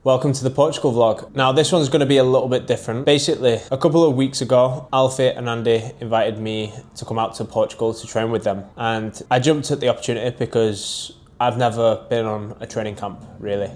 Welcome to the Portugal vlog. Now this one's going to be a little bit different. Basically, a couple of weeks ago, Alfie and Andy invited me to come out to Portugal to train with them. And I jumped at the opportunity because I've never been on a training camp, really.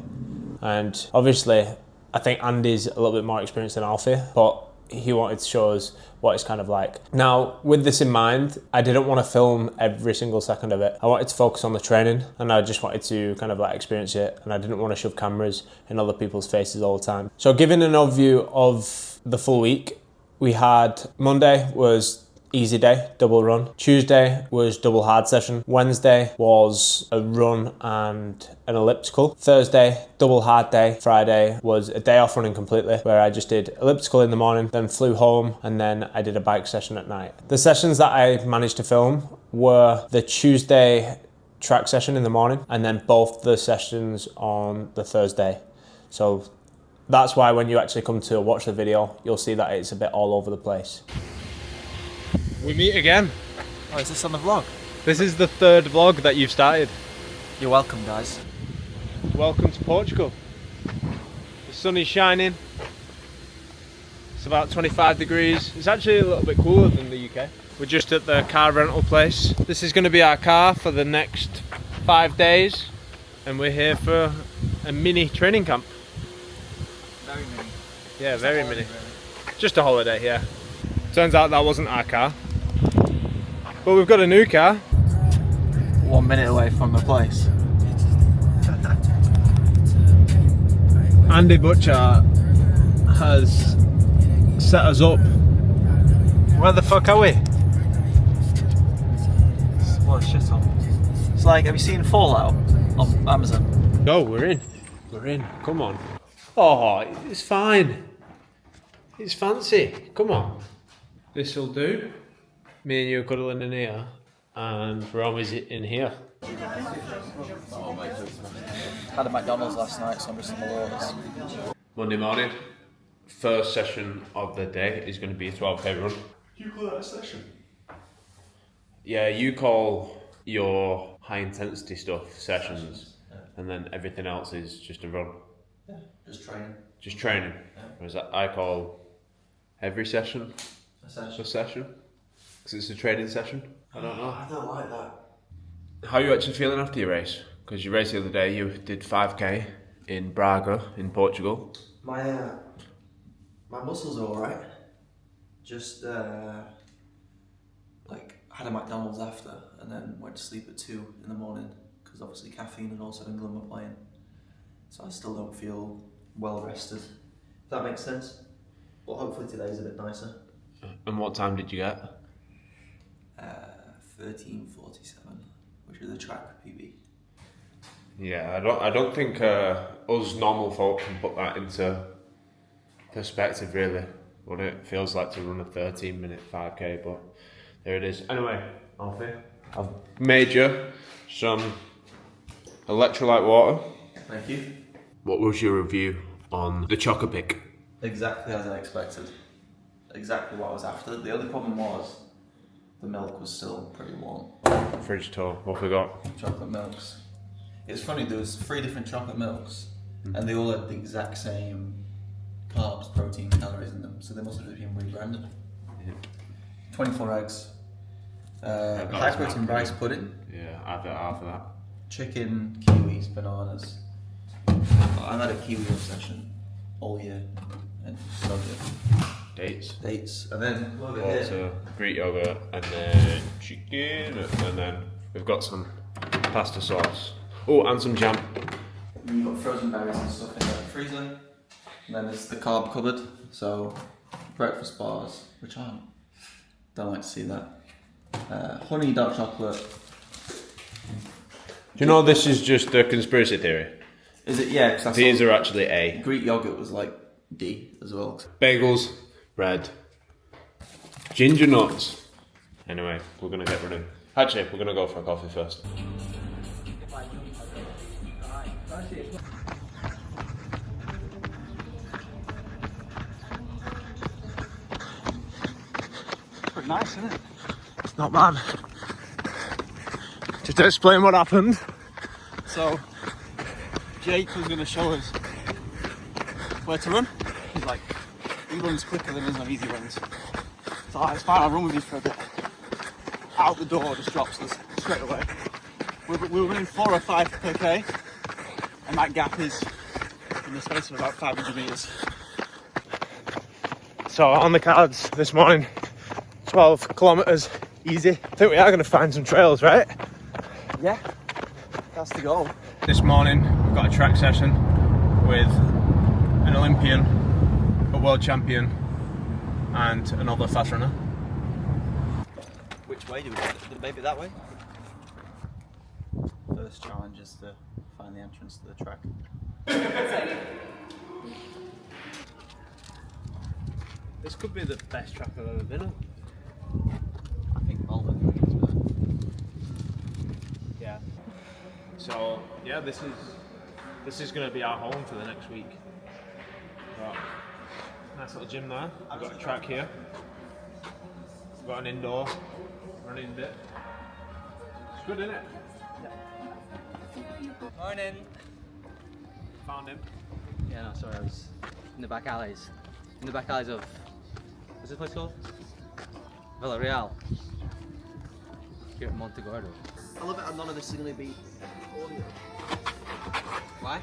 And obviously, I think Andy's a little bit more experienced than Alfie, but he wanted to show us what it's kind of like. Now, with this in mind, I didn't want to film every single second of it. I wanted to focus on the training and I just wanted to kind of like experience it, and I didn't want to shove cameras in other people's faces all the time. So giving an overview of the full week, we had Monday was easy day, double run. Tuesday was double hard session. Wednesday was a run and an elliptical. Thursday, double hard day. Friday was a day off running completely, where I just did elliptical in the morning, then flew home, and then I did a bike session at night. The sessions that I managed to film were the Tuesday track session in the morning, and then both the sessions on the Thursday. So that's why when you actually come to watch the video, you'll see that it's a bit all over the place. We meet again. Oh, is this on the vlog? This is the third vlog that you've started. You're welcome, guys. Welcome to Portugal. The sun is shining. It's about 25 degrees. It's actually a little bit cooler than the UK. We're just at the car rental place. This is going to be our car for the next 5 days. And we're here for a mini training camp. Very mini. Yeah, very mini. Just a holiday, yeah. Turns out that wasn't our car. But we've got a new car. 1 minute away from the place. Andy Butchart has set us up. Where the fuck are we? What a shit on. It's like, have you seen Fallout on Amazon? No, we're in. We're in. Come on. Oh, it's fine. It's fancy. Come on. This'll do. Me and you are cuddling in here, and Rome's in here. Had a McDonald's last night, so I'm just on the waters. Monday morning, first session of the day is going to be a 12k run. You call that a session? Yeah, you call your high intensity stuff sessions, and then everything else is just a run. Yeah, just training. Just training. Yeah. Whereas I call every session a session. Because it's a training session. I don't know. I don't like that. How are you actually feeling after your race? Because you raced the other day, you did 5k in Braga in Portugal. My muscles are alright. Just like had a McDonald's after, and then went to sleep at 2 in the morning because obviously caffeine and also England were playing. So I still don't feel well rested. If that makes sense. But hopefully today's a bit nicer. And what time did you get? 13:47, which is a track PB. Yeah, I don't think us normal folk can put that into perspective really. What it feels like to run a 13-minute 5k, but there it is. Anyway, Alfie, I've made you some electrolyte water. Thank you. What was your review on the Chocopic? Exactly as I expected. Exactly what I was after. The only problem was the milk was still pretty warm. Fridge tour, what have we got? Chocolate milks. It's funny, there was 3 different chocolate milks and they all had the exact same carbs, protein, calories in them, so they must have been rebranded. Yeah. 24 eggs, high protein rice pudding, Yeah, I've got half of that. chicken, kiwis, bananas. I've had a kiwi obsession all year and so good. Dates, and then over here. Water, Greek yogurt, and then chicken, and then we've got some pasta sauce. Oh, and some jam. You've got frozen berries and stuff in the freezer. And then there's the carb cupboard, so breakfast bars, which I don't like to see that. Honey dark chocolate. Do you know this is just a conspiracy theory? Is it? Yeah, because These are actually A. Greek yogurt was like D as well. Bagels, bread, ginger nuts. Anyway, we're gonna get running. Actually, we're gonna go for a coffee first. Pretty nice, isn't it? It's not bad. Just to explain what happened. So, Jake was going to show us where to run. He's like, he runs quicker than us on easy runs. So it's fine, I'll run with you for a bit. Out the door just drops us straight away. We're running 4 or 5 per K, and that gap is in the space of about 500 metres. So on the cards this morning, 12 kilometres easy. I think we are going to find some trails, right? Yeah, that's the goal. This morning we've got a track session with an Olympian, a world champion and another fast runner. Which way do we go? Maybe that way? First challenge is to find the entrance to the track. This could be the best track I've ever been on. I think Malta is better. Yeah. So yeah, this is going to be our home for the next week. Got a nice little gym there. We've got a track here. We've got an indoor running bit. It's good, isn't it? Morning. Found him. Yeah, no, sorry, I was in the back alleys. In the back alleys of, what's this place called? Villarreal. Here at Montegordo. I love it how none of this is going to be audio. Why?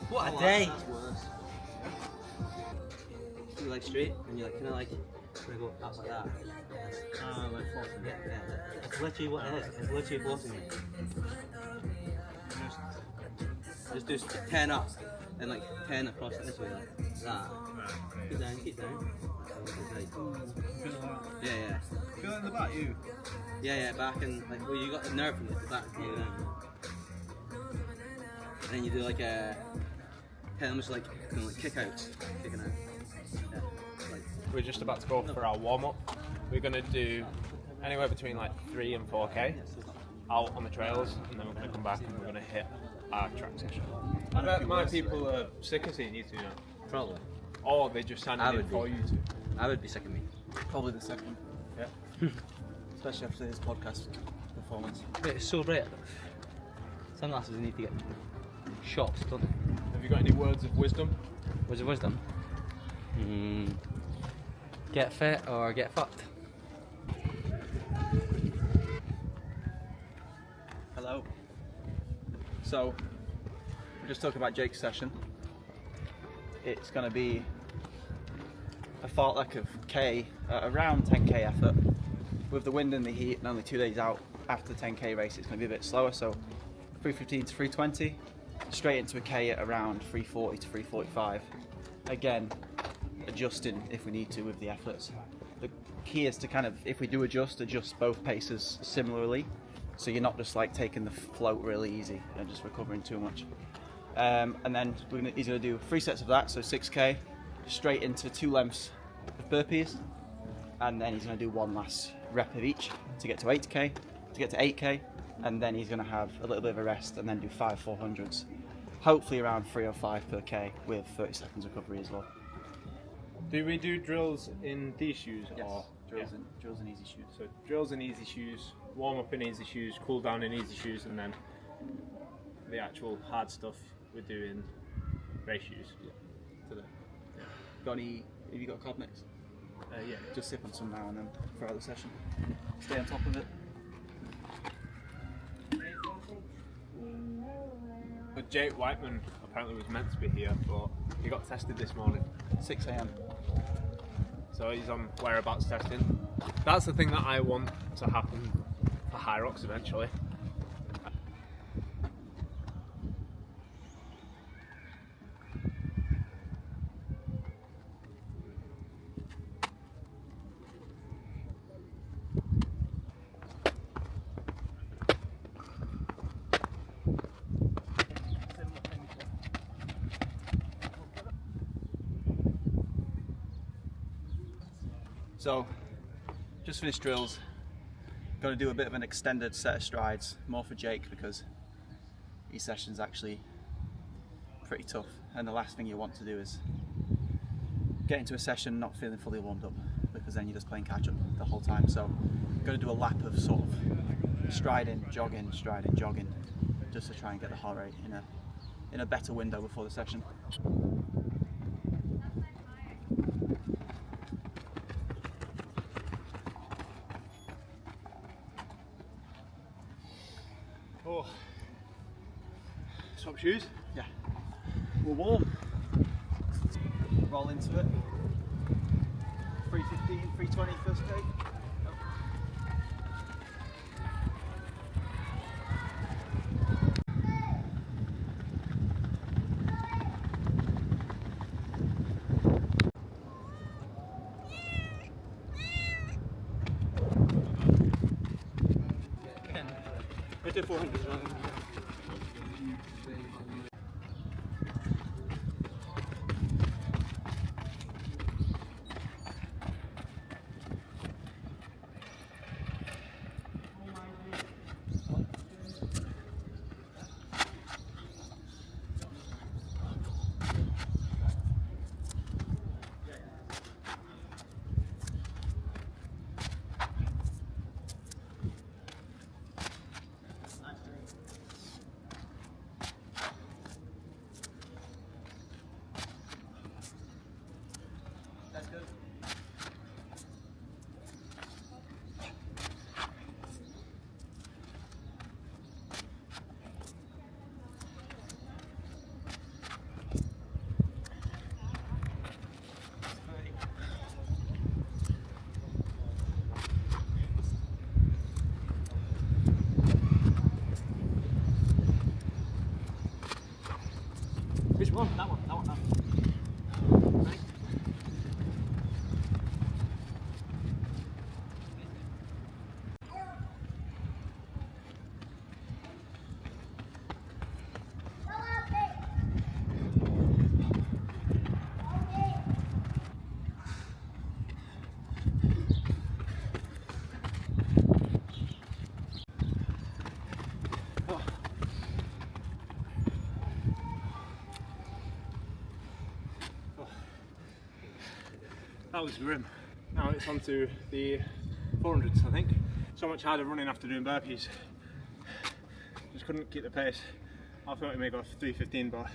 What a day! That's worse. You're like straight, and you're like, kind of like, gonna go up like that. Like forcing. Yeah. It's literally what it is. It's literally forcing me. Just do 10 up, and like 10 across this way, like that. Keep down. Yeah. Feel it in the back, you? Yeah, back and like, well, you got the nerve from the back. Yeah. And then you do like a, almost like, kind of like kicking out. Yeah. Like, We're just about to go for our warm-up. We're going to do anywhere between like 3 and 4k out on the trails, and then we're going to come back and we're going to hit our track session. I bet my people are sick of seeing you two now. probably. Or they just signed in for you two. I would be sick of me. Probably the second. Yeah. Especially after this podcast performance. Wait, it's so bright. Sunglasses need to get shots, don't they? Have you got any words of wisdom? Words of wisdom? Get fit or get fucked. Hello. So, we're just talking about Jake's session. It's going to be a fartlek of K, around 10k effort. With the wind and the heat and only 2 days out after the 10k race, it's going to be a bit slower. So 3:15 to 3:20, straight into a K at around 3:40 to 3:45. Again, adjusting if we need to with the efforts. The key is to kind of, if we do adjust both paces similarly, so you're not just like taking the float really easy and just recovering too much. And then he's going to do 3 sets of that, so 6k, straight into 2 lengths of burpees, and then he's going to do 1 last rep of each to get to 8k, to get to 8k, and then he's going to have a little bit of a rest and then do 5 400s, hopefully around 3 or 5 per k with 30 seconds recovery as well. Do we do drills in these shoes? Yes, Or drills and easy shoes. So drills in easy shoes, warm up in easy shoes, cool down in easy shoes, and then the actual hard stuff we do in race shoes. Today. Have you got a cod mix? Yeah. Just sip on some now and then throughout the session. Stay on top of it. But Jake Whiteman apparently was meant to be here, but he got tested this morning. 6 a.m. So he's on whereabouts testing. That's the thing that I want to happen for High Rocks eventually. So, just finished drills. Got to do a bit of an extended set of strides, more for Jake because his session's actually pretty tough. And the last thing you want to do is get into a session not feeling fully warmed up, because then you're just playing catch up the whole time. So, got to do a lap of sort of striding, jogging, just to try and get the heart rate in a better window before the session. Oh, swap shoes? Yeah. We're warm. Roll into it. 315, 320 first day. I did 400 as well. That's good. Which one? That one, that one, that one. Ready? That was grim. Now it's on to the 400s, I think. So much harder running after doing burpees. Just couldn't keep the pace. I thought we may go 315, but I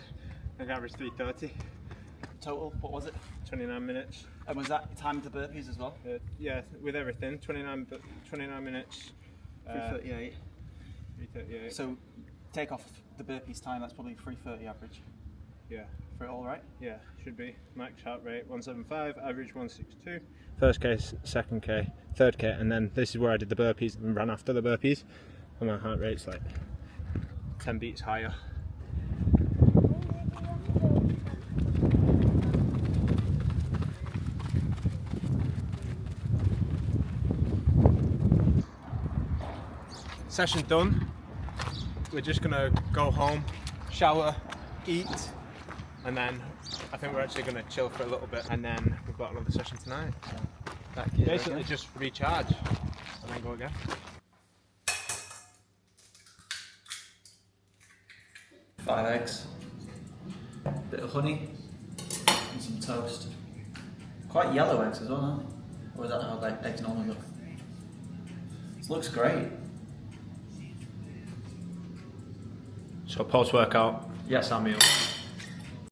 think I averaged 330. Total, what was it? 29 minutes. And was that timed the burpees as well? Yeah, with everything, 29 minutes. 338. 338. So take off the burpees time, that's probably 330 average. Yeah. For it all, right? Yeah, should be. Max heart rate 175, average 162. First K, second K, third K, and then this is where I did the burpees and ran after the burpees. And my heart rate's like 10 beats higher. Session done. We're just gonna go home, shower, eat, and then I think we're actually going to chill for a little bit, and then we've got another session tonight. So basically just recharge and then go again. 5 eggs, bit of honey, and some toast. Quite yellow eggs as well, aren't they? Or is that how like eggs normally look? This looks great. So post-workout, Yes, our meal.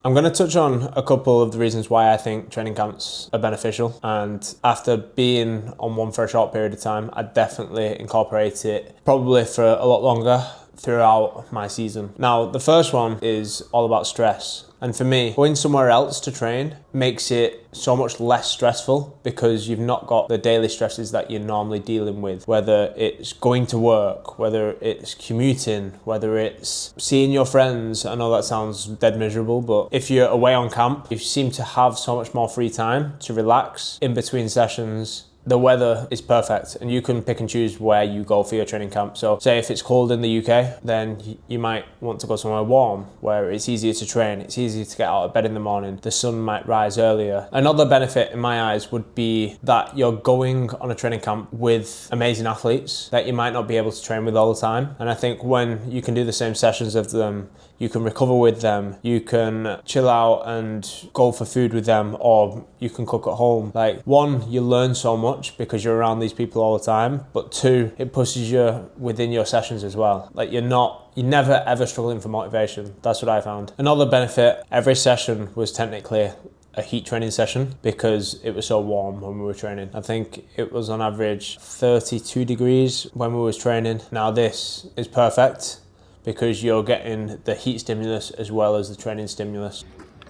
I'm going to touch on a couple of the reasons why I think training camps are beneficial, and after being on one for a short period of time, I definitely incorporate it probably for a lot longer throughout my season. Now, the first one is all about stress. And for me, going somewhere else to train makes it so much less stressful because you've not got the daily stresses that you're normally dealing with, whether it's going to work, whether it's commuting, whether it's seeing your friends. I know that sounds dead miserable, but if you're away on camp, you seem to have so much more free time to relax in between sessions. The weather is perfect and you can pick and choose where you go for your training camp. So say if it's cold in the UK, then you might want to go somewhere warm where it's easier to train, it's easier to get out of bed in the morning, the sun might rise earlier. Another benefit in my eyes would be that you're going on a training camp with amazing athletes that you might not be able to train with all the time. And I think when you can do the same sessions of them, you can recover with them, you can chill out and go for food with them, or you can cook at home. Like, one, you learn so much much because you're around these people all the time, but two, it pushes you within your sessions as well. Like you're never ever struggling for motivation. That's what I found. Another benefit, every session was technically a heat training session because it was so warm when we were training. I think it was on average 32 degrees when we was training. Now this is perfect because you're getting the heat stimulus as well as the training stimulus.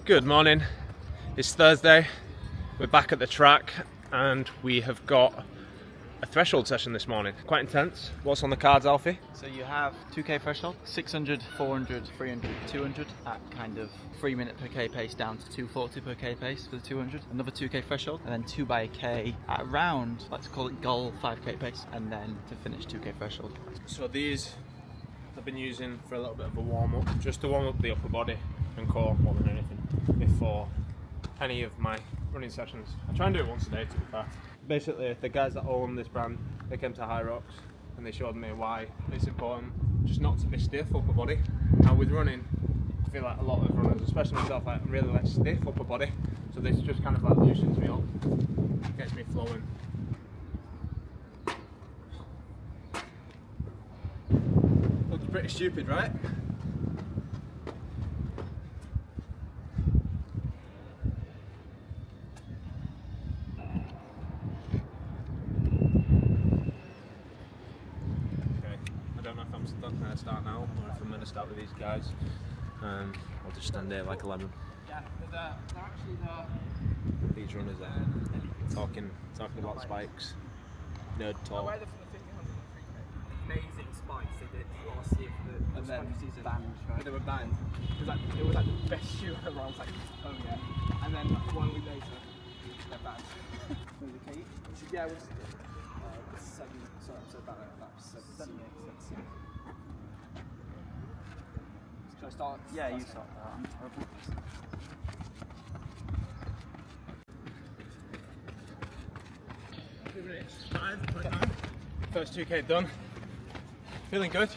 Good morning, it's Thursday. We're back at the track and we have got a threshold session this morning. Quite intense. What's on the cards, Alfie? So you have 2k threshold, 600, 400, 300, 200 at kind of 3 minute per k pace down to 240 per k pace for the 200. Another 2k threshold, and then 2 by a k at around, let's call it goal 5k pace, and then to finish 2k threshold. So these I've been using for a little bit of a warm up, just to warm up the upper body and core more than anything before any of my running sessions. I try and do it once a day to be fair. Basically, the guys that own this brand, they came to High Rocks and they showed me why it's important just not to be stiff upper body. Now with running, I feel like a lot of runners, especially myself, like, I'm really like stiff upper body. So this just kind of like loosens me up, gets me flowing. Looks pretty stupid, right? Start now, or if I'm going to start with these guys, and I'll just stand there like a lemon. Yeah, they're actually These runners are talking about spikes, nerd talk. I wear them for the 1500 amazing spikes they did last year for the and then season. banned, right? They were banned. It was like the best shoe ever. I was like, oh yeah. And then like 1 week later, they're banned. Was it Kate? Yeah, it was 7. Sorry, I'm so bad at that. 7, 8, 6. Should I start? Yeah, you start that. I'm terrible. First 2k done. Feeling good.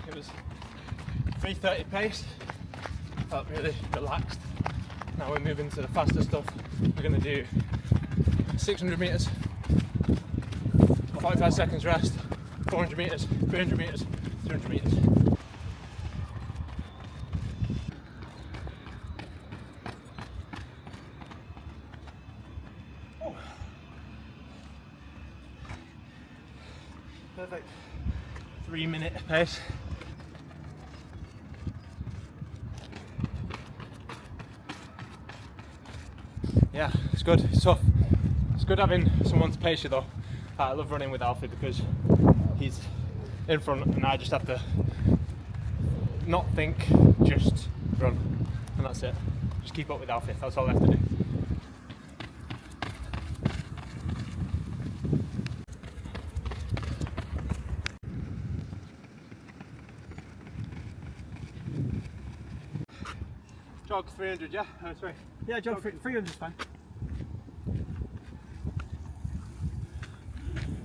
It was 3:30 pace. Felt really relaxed. Now we're moving to the faster stuff. We're going to do 600 meters, 45 seconds rest, 400 meters, 300 meters, 200 meters. Perfect. 3 minute pace. Yeah, it's good. It's tough. It's good having someone to pace you though. I love running with Alfie because he's in front and I just have to not think, just run. And that's it. Just keep up with Alfie. That's all I have to do. Jog 300, yeah? Oh, sorry. Yeah, jog 300 is fine.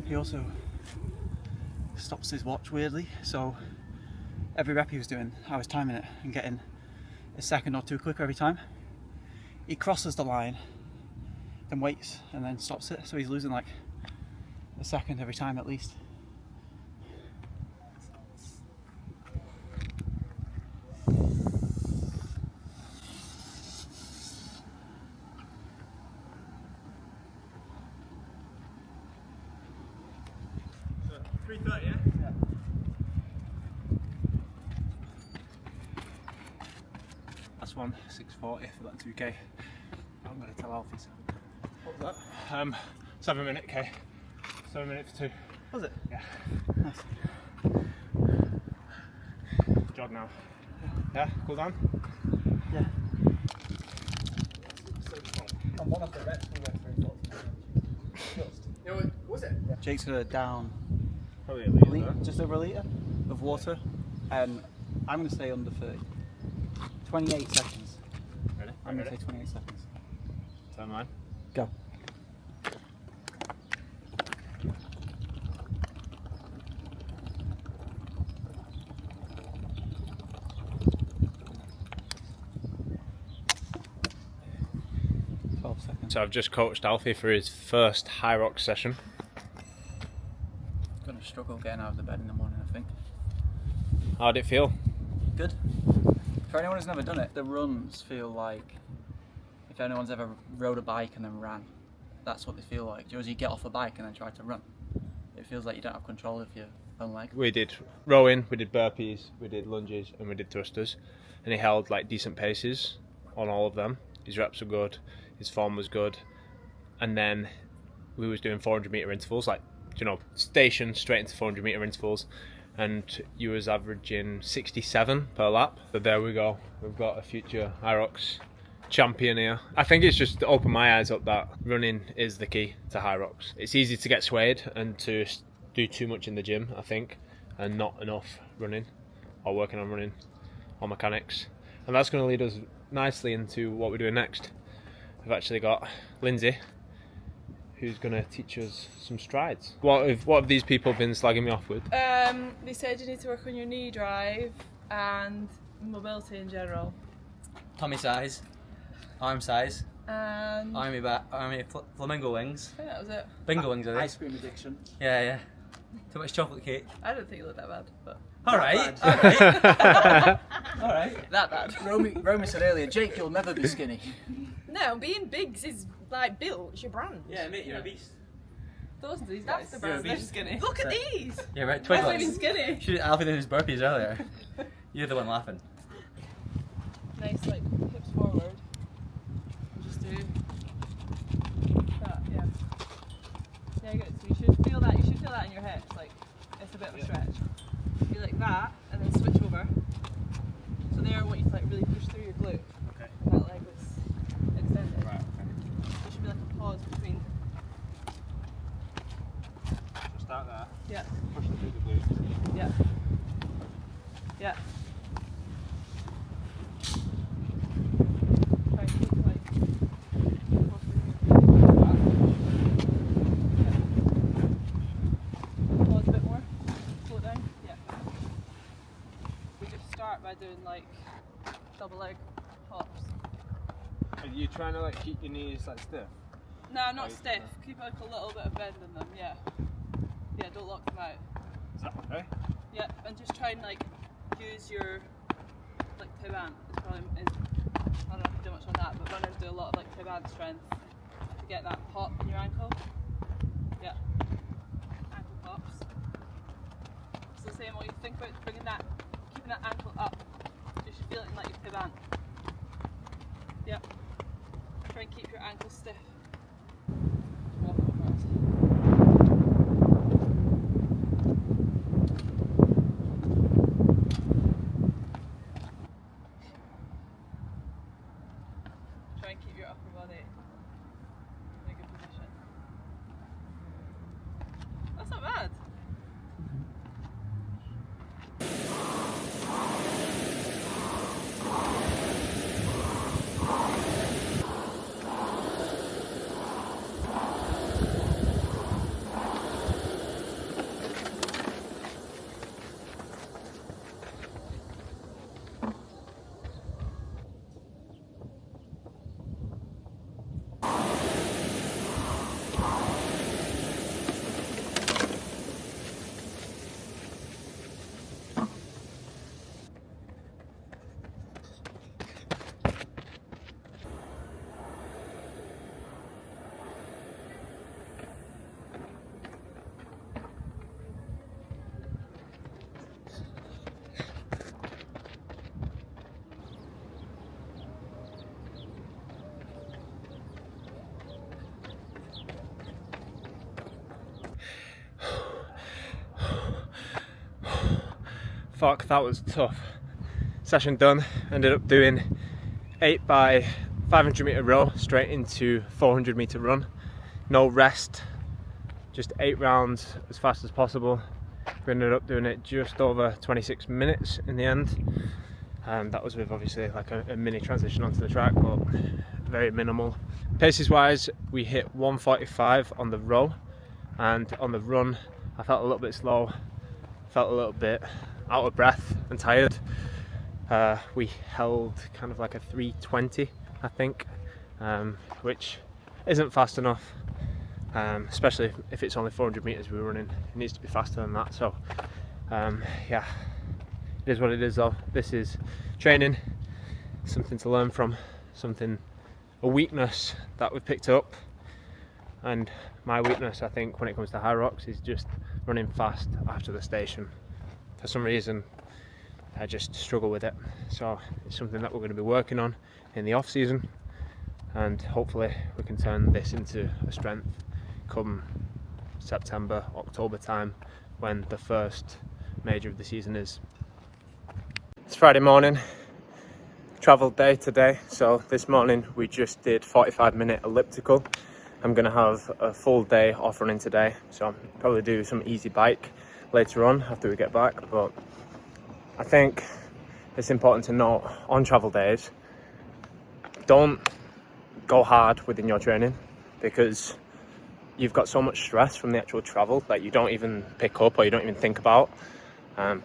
He also stops his watch weirdly, so every rep he was doing, I was timing it and getting a second or two quicker every time. He crosses the line, then waits, and then stops it, so he's losing like a second every time at least. So 3:30, yeah? Yeah. Last one, 6:40 for that 2k. I'm going to tell Alfie. What was that? 7 minute k. 7 minutes for 2. Was it? Yeah. Nice. Jog now. Yeah, cool down. Yeah. And one of the reps we went through. You know what was it? Yeah. Jake's gonna down Probably a litre. just over a litre of water, and I'm gonna say under 30. 28 seconds. Ready? I'm gonna Ready? say 28 seconds. Turn mine. Go. So I've just coached Alfie for his first high rock session. Gonna struggle getting out of the bed in the morning, I think. How'd it feel? Good. For anyone who's never done it, the runs feel like if anyone's ever rode a bike and then ran, that's what they feel like. You get off a bike and then try to run. It feels like you don't have control of your own leg. We did rowing, we did burpees, we did lunges, and we did thrusters. And he held like decent paces on all of them. His reps were good, his form was good. And then we was doing 400 metre intervals, like, you know, station straight into 400 metre intervals. And you was averaging 67 per lap. So there we go. We've got a future Hyrox champion here. I think it's just to open my eyes up that running is the key to Hyrox. It's easy to get swayed and to do too much in the gym, I think, and not enough running or working on running or mechanics. And that's going to lead us nicely into what we're doing next. We've actually got Lindsay, who's going to teach us some strides. What have these people been slagging me off with? They said you need to work on your knee drive and mobility in general. Tummy size, arm size, And flamingo wings, I think that was it. bingo wings, are they? Ice cream addiction. Yeah, yeah. Too much chocolate cake. I don't think it looked that bad, but Alright, bad. alright. that bad. Romy said earlier, Jake, you'll never be skinny. No, being big is like built. It's your brand. Yeah, mate, you're a beast. Those are these guys. You're a beast. Skinny. Look at these. Yeah, right, I'm not even twiglets. skinny. Shoot Alfie doing his burpees earlier. You're the one laughing. Nice, like hips forward. Just do that. Yeah. Yeah, good. So you should feel that. You should feel that in your hips. Like it's a bit of a stretch. Do like that, and then switch over. So there, I want you to like really push through your glute. Okay. That leg was extended. Right, okay. There should be like a pause between. So start there, Yeah. push it through the glutes. Yeah. Yeah. Try and keep like. Pause a bit more. Slow it down. Yeah. We just start by doing like double leg hops. Are you trying to like keep your knees like stiff? No, not stiff. Keep like a little bit of bend in them. Yeah. Yeah. Don't lock them out. Is that okay? Yeah, and just try and like use your like tibant. It's probably I don't know if you do much on that, but runners do a lot of like tibant strength to get that pop in your ankle. Yeah, ankle pops. So the same way you think about bringing that, keeping that ankle up. You should feel it in like your tibant. Yeah. Try and keep your ankle stiff. Walk over it. Try and keep your upper body in a good position. That's not bad. Fuck, that was tough. Session done. Ended up doing 8 by 500 metre row straight into 400 metre run. No rest, just 8 rounds as fast as possible. We ended up doing it just over 26 minutes in the end. That was with obviously like a mini transition onto the track, but very minimal. Paces wise, we hit 145 on the row, and on the run I felt a little bit slow, felt a little bit out of breath and tired. We held kind of like a 320, I think, which isn't fast enough, especially if it's only 400 metres we're running. It needs to be faster than that. So yeah, it is what it is though. This is training, something to learn from, a weakness that we've picked up. And my weakness, I think, when it comes to high rocks is just running fast after the station. For some reason, I just struggle with it. So it's something that we're going to be working on in the off season, and hopefully we can turn this into a strength come September, October time, when the first major of the season is. It's Friday morning, travel day today. So this morning we just did 45-minute elliptical. I'm going to have a full day off running today, so I'll probably do some easy bike later on after we get back. But I think it's important to note on travel days, don't go hard within your training, because you've got so much stress from the actual travel that you don't even pick up or you don't even think about,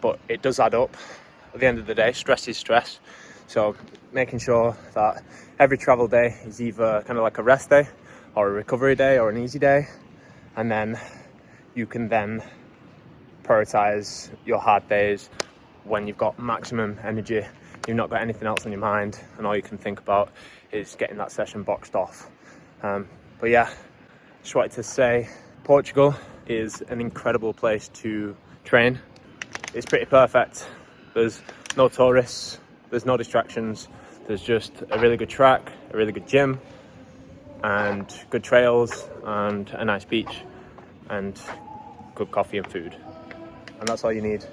but it does add up. At the end of the day, stress is stress. So making sure that every travel day is either kind of like a rest day or a recovery day or an easy day, and then you can then prioritize your hard days when you've got maximum energy, you've not got anything else on your mind, and all you can think about is getting that session boxed off. But yeah, just wanted to say Portugal is an incredible place to train. It's pretty perfect. There's no tourists, there's no distractions, there's just a really good track, a really good gym, and good trails, and a nice beach, and good coffee and food. And that's all you need.